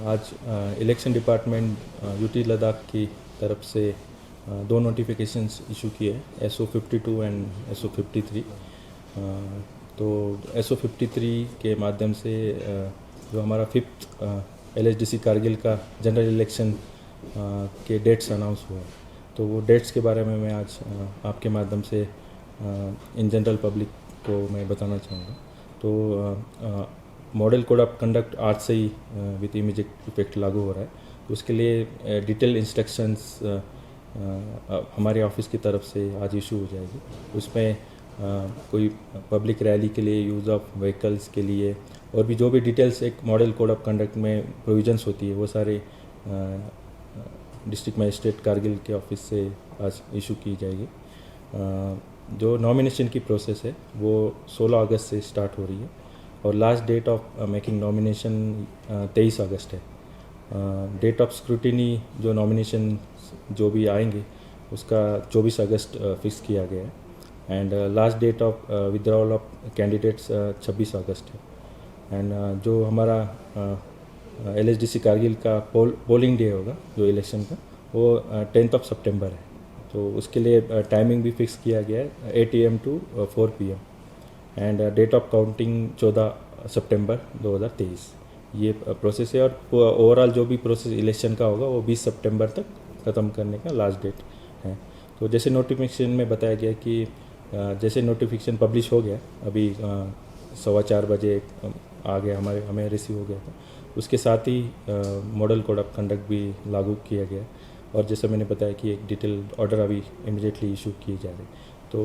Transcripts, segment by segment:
आज election department UT Ladakh की तरफ से दो नोटिफिकेशंस इशू किए, SO52 एंड SO53। तो SO53 के माध्यम से जो हमारा 5th LSDC कारगिल का जनरल इलेक्शन के डेट्स अनाउंस हुए, तो वो डेट्स के बारे में मैं आज आपके माध्यम से इन जनरल पब्लिक को मैं बताना चाहूँगा। तो मॉडल कोड ऑफ कंडक्ट आज से ही विद इमीडिएट इफेक्ट लागू हो रहा है। तो उसके लिए डिटेल इंस्ट्रक्शंस हमारे ऑफिस की तरफ से आज इशू हो जाएगी। उसमें कोई पब्लिक रैली के लिए, यूज़ ऑफ व्हीकल्स के लिए और भी जो भी डिटेल्स एक मॉडल कोड ऑफ कंडक्ट में प्रोविजंस होती है, वो सारे डिस्ट्रिक्ट मजिस्ट्रेट कारगिल के ऑफिस से आज इशू की जाएगी। जो नॉमिनेशन की प्रोसेस है वो 16 अगस्त से स्टार्ट हो रही है और last date of making nomination 23 अगस्त है। डेट ऑफ स्क्रूटिनी जो नॉमिनेशन जो भी आएंगे उसका 24 अगस्त फिक्स किया गया है and last date of withdrawal of candidates 26 अगस्त है। एंड जो हमारा LSDC कारगिल का पोलिंग डे होगा जो इलेक्शन का, वो 10th ऑफ सितंबर है। तो उसके लिए टाइमिंग भी फिक्स किया गया है 8 AM to 4 PM and date of counting 14 सितंबर 2023। ये प्रोसेस है और ओवरऑल जो भी प्रोसेस इलेक्शन का होगा वो 20 सितंबर तक ख़त्म करने का लास्ट डेट है। तो जैसे नोटिफिकेशन में बताया गया कि जैसे नोटिफिकेशन पब्लिश हो गया, अभी 4:15 बजे आ गया, हमें रिसीव हो गया था, उसके साथ ही मॉडल कोड ऑफ कंडक्ट भी लागू किया गया और जैसे मैंने बताया कि एक डिटेल ऑर्डर अभी इमीडिएटली इशू किए जा रहे हैं। तो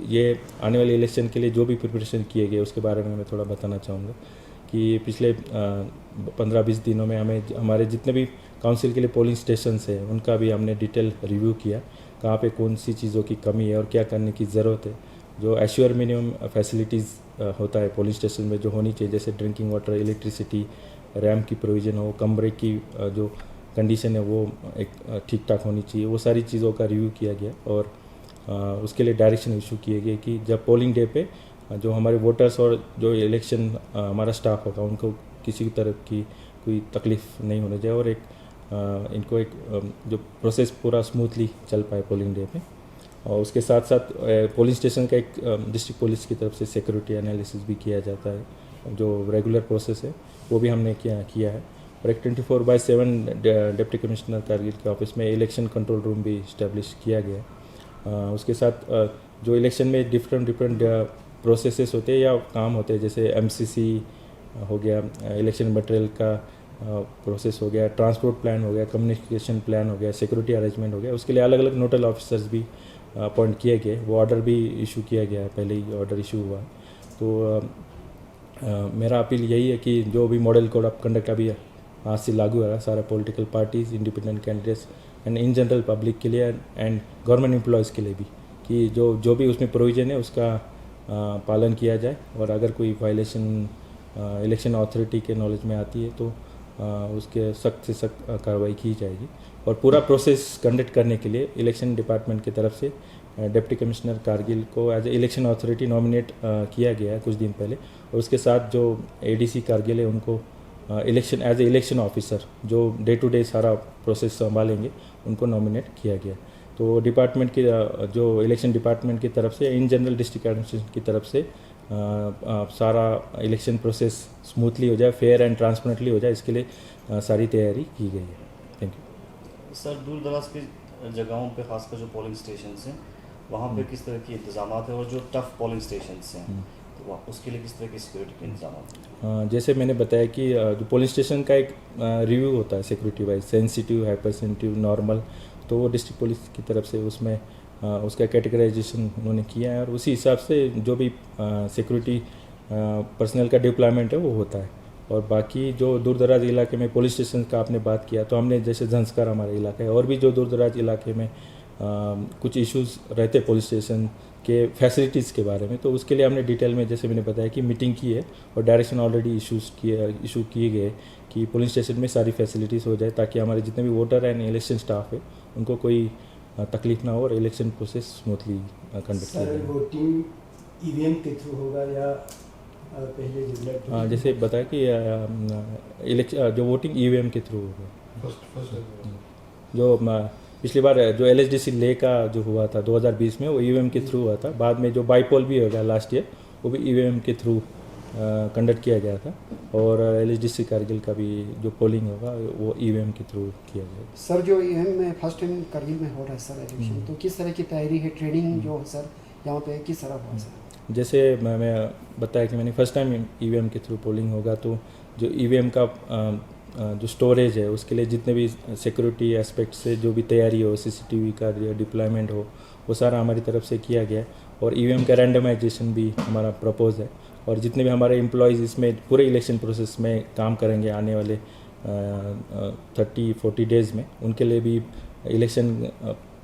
ये आने वाले इलेक्शन के लिए जो भी प्रिपरेशन किए गए उसके बारे में मैं थोड़ा बताना चाहूँगा कि पिछले 15-20 दिनों में हमारे जितने भी काउंसिल के लिए पोलिंग स्टेशंस हैं उनका भी हमने डिटेल रिव्यू किया, कहाँ पे कौन सी चीज़ों की कमी है और क्या करने की ज़रूरत है। जो एश्योर मिनिमम फैसिलिटीज़ होता है पोलिंग स्टेशन में जो होनी चाहिए, जैसे ड्रिंकिंग वाटर, इलेक्ट्रिसिटी, रैम्प की प्रोविज़न हो, कमरे की जो कंडीशन है वो एक ठीक ठाक होनी चाहिए, वो सारी चीज़ों का रिव्यू किया गया और उसके लिए डायरेक्शन इशू किए गए कि जब पोलिंग डे पे जो हमारे वोटर्स और जो इलेक्शन हमारा स्टाफ होगा उनको किसी तरह की कोई तकलीफ़ नहीं होने जाए और इनको एक जो प्रोसेस पूरा स्मूथली चल पाए पोलिंग डे पे। और उसके साथ साथ पोलिंग स्टेशन का एक डिस्ट्रिक्ट पुलिस की तरफ से सिक्योरिटी एनालिसिस भी किया जाता है, जो रेगुलर प्रोसेस है वो भी हमने किया है। और एक 24/7 डिप्टी कमिश्नर कारगिल के ऑफिस में इलेक्शन कंट्रोल रूम भी इस्टेब्लिश किया गया है। उसके साथ जो इलेक्शन में डिफरेंट प्रोसेसेस होते हैं या काम होते हैं, जैसे MCC हो गया, इलेक्शन मटेरियल का प्रोसेस हो गया, ट्रांसपोर्ट प्लान हो गया, कम्युनिकेशन प्लान हो गया, सिक्योरिटी अरेंजमेंट हो गया, उसके लिए अलग अलग नोडल ऑफिसर्स भी अपॉइंट किए गए। वो ऑर्डर भी इशू किया गया है, पहले ही ऑर्डर इशू हुआ। तो मेरा अपील यही है कि जो भी मॉडल कोड ऑफ कंडक्ट अभी आज से लागू हो रहा है, सारा political parties, independent candidates and in general public के लिए एंड गवर्नमेंट एम्प्लॉयज़ के लिए भी, कि जो भी उसमें प्रोविज़न है उसका पालन किया जाए और अगर कोई वायलेशन इलेक्शन अथॉरिटी के नॉलेज में आती है तो उसके सख्त से सख्त कार्रवाई की जाएगी। और पूरा प्रोसेस कंडक्ट करने के लिए इलेक्शन डिपार्टमेंट की तरफ से डिप्टी कमिश्नर कारगिल को as a election authority nominate किया गया है कुछ दिन पहले, और उसके साथ जो ADC कारगिल है उनको election as a election officer जो डे टू डे सारा प्रोसेस संभालेंगे उनको नॉमिनेट किया गया। तो डिपार्टमेंट की जो इलेक्शन डिपार्टमेंट की तरफ से इन जनरल डिस्ट्रिक्ट एडमिनिस्ट्रेशन की तरफ से सारा इलेक्शन प्रोसेस स्मूथली हो जाए, फेयर एंड ट्रांसपेरेंटली हो जाए, इसके लिए सारी तैयारी की गई है। Thank you sir. दूर दराज की जगहों पे खासकर जो पोलिंग स्टेशन हैं वहाँ पे किस तरह के इंतजाम है और जो टफ पोलिंग स्टेशन हैं तो उसके लिए किस तरह की सिक्योरिटी के इंतजाम हैं? जैसे मैंने बताया कि जो पोलिंग स्टेशन का एक रिव्यू होता है security wise, sensitive, hyper sensitive, normal, तो वो डिस्ट्रिक्ट पुलिस की तरफ से उसमें उसका कैटेगराइजेशन उन्होंने किया है और उसी हिसाब से जो भी सिक्योरिटी पर्सनल का डिप्लॉयमेंट है वो होता है। और बाकी जो दूर दराज इलाके में पुलिस स्टेशन का आपने बात किया, तो हमने जैसे झंस्कार हमारा इलाका है और भी जो दूर दराज इलाके में कुछ इश्यूज़ रहते पुलिस स्टेशन के फैसिलिटीज़ के बारे में, तो उसके लिए हमने डिटेल में जैसे मैंने बताया कि मीटिंग की है और डायरेक्शन ऑलरेडी इशू किए गए कि पुलिस स्टेशन में सारी फैसिलिटीज़ हो जाए ताकि हमारे जितने भी वोटर एंड इलेक्शन स्टाफ है उनको कोई तकलीफ ना हो और इलेक्शन प्रोसेस स्मूथली कंडक्ट किया जाए। वोटिंग ईवीएम के थ्रू होगा या पहले जो ब्लड हाँ, जैसे बताया कि इलेक्शन जो वोटिंग ईवीएम के थ्रू होगा। जो पिछली बार जो एलएसडीसी ले का जो हुआ था 2020 में, वो ईवीएम के थ्रू हुआ था। बाद में जो बाईपोल भी हो गया लास्ट ईयर, वो भी ईवीएम के थ्रू कंडक्ट किया गया था। और एलएसडीसी कारगिल का भी जो पोलिंग होगा वो ईवीएम के थ्रू किया जाएगा। सर जो ईवीएम में फर्स्ट टाइम करगिल में हो रहा है सर इलेक्शन, तो किस तरह की तैयारी है, ट्रेनिंग जो है सर यहाँ पे किस तरह हुआ सर? जैसे मैं बताया कि मैंने फर्स्ट टाइम ईवीएम के थ्रू पोलिंग होगा, तो जो ईवीएम का जो स्टोरेज है उसके लिए जितने भी सिक्योरिटी एस्पेक्ट से जो भी तैयारी हो, सीसीटीवी का डिप्लॉयमेंट हो, वो सारा हमारी तरफ से किया गया है। और ईवीएम का रैंडमाइजेशन भी हमारा प्रपोज है। और जितने भी हमारे एम्प्लॉयज़ इसमें पूरे इलेक्शन प्रोसेस में काम करेंगे आने वाले 30-40 डेज़ में, उनके लिए भी इलेक्शन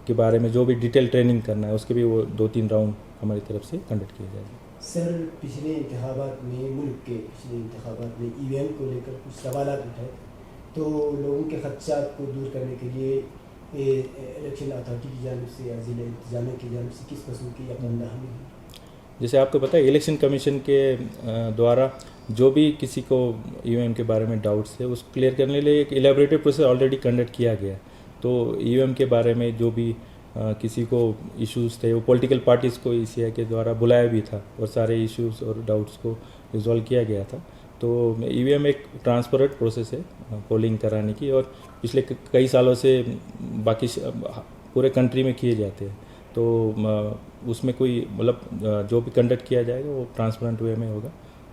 के बारे में जो भी डिटेल ट्रेनिंग करना है उसके भी वो 2-3 राउंड हमारी तरफ से कंडक्ट किए जाएंगे। सर पिछले इंतखाबात में, मुल्क के पिछले इंतखाबात में ईवीएम को लेकर कुछ सवाल उठाए, तो लोगों के खदशात को दूर करने के लिए इलेक्शन अथॉरिटी की जानिब से या ज़िला इंतजामिया की जानिब से किस किस्म की अपना हमें? जैसे आपको पता है, इलेक्शन कमीशन के द्वारा जो भी किसी को ईवीएम के बारे में डाउट्स है उसको क्लियर करने के लिए एक इलेबोरेटेड प्रोसेस ऑलरेडी कंडक्ट किया गया है। तो ईवीएम के बारे में जो भी किसी को इश्यूज़ थे, वो पॉलिटिकल पार्टीज़ को ईसीआई के द्वारा बुलाया भी था और सारे इश्यूज़ और डाउट्स को रिजॉल्व किया गया था। तो ईवीएम एक ट्रांसपेरेंट प्रोसेस है पोलिंग कराने की, और पिछले कई सालों से बाकी पूरे कंट्री में किए जाते हैं। तो उसमें कोई मतलब जो भी कंडक्ट किया जाएगा वो ट्रांसपेरेंट वे में होगा।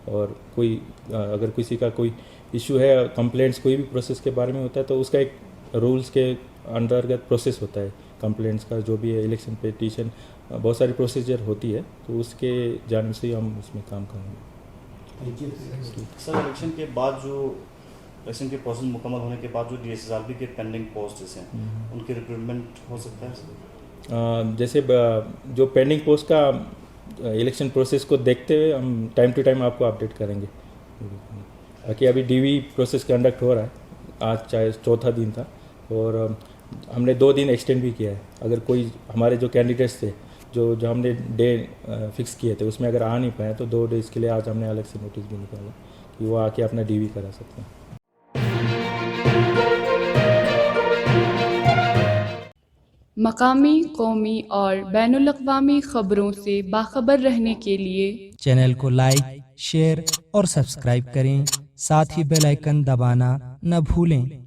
और कोई अगर किसी का कोई इशू है, कंप्लेंट्स कोई भी प्रोसेस के बारे में होता है, तो उसका एक रूल्स के अंतर्गत प्रोसेस होता है कंप्लेंट्स का। जो भी है इलेक्शन पिटीशन, बहुत सारी प्रोसीजर होती है, तो उसके जानिब से हम उसमें काम करेंगे। थैंक यू सर, इलेक्शन के बाद जो इलेक्शन के प्रोसेस मुकम्मल होने के बाद जो डीएसएसआरबी के पेंडिंग पोस्ट हैं उनके रिक्रूटमेंट हो सकता है? जैसे जो पेंडिंग पोस्ट का इलेक्शन प्रोसेस को देखते हुए हम टाइम टू टाइम आपको अपडेट करेंगे। बाकी अभी डीवी प्रोसेस कंडक्ट हो रहा है, आज चाहे 4था दिन था, और हमने 2 दिन एक्सटेंड भी किया है। अगर कोई हमारे जो कैंडिडेट्स थे जो हमने डे फिक्स किए थे उसमें अगर आ नहीं पाए, तो 2 डेज़ के लिए आज हमने अलग से नोटिस भी निकाला कि वो आके अपना डीवी करा सकते हैं। मकामी, कौमी और बैनुल-अक़वामी ख़बरों से बाखबर रहने के लिए चैनल को लाइक, शेयर और सब्सक्राइब करें। साथ ही बेल आइकन दबाना न भूलें।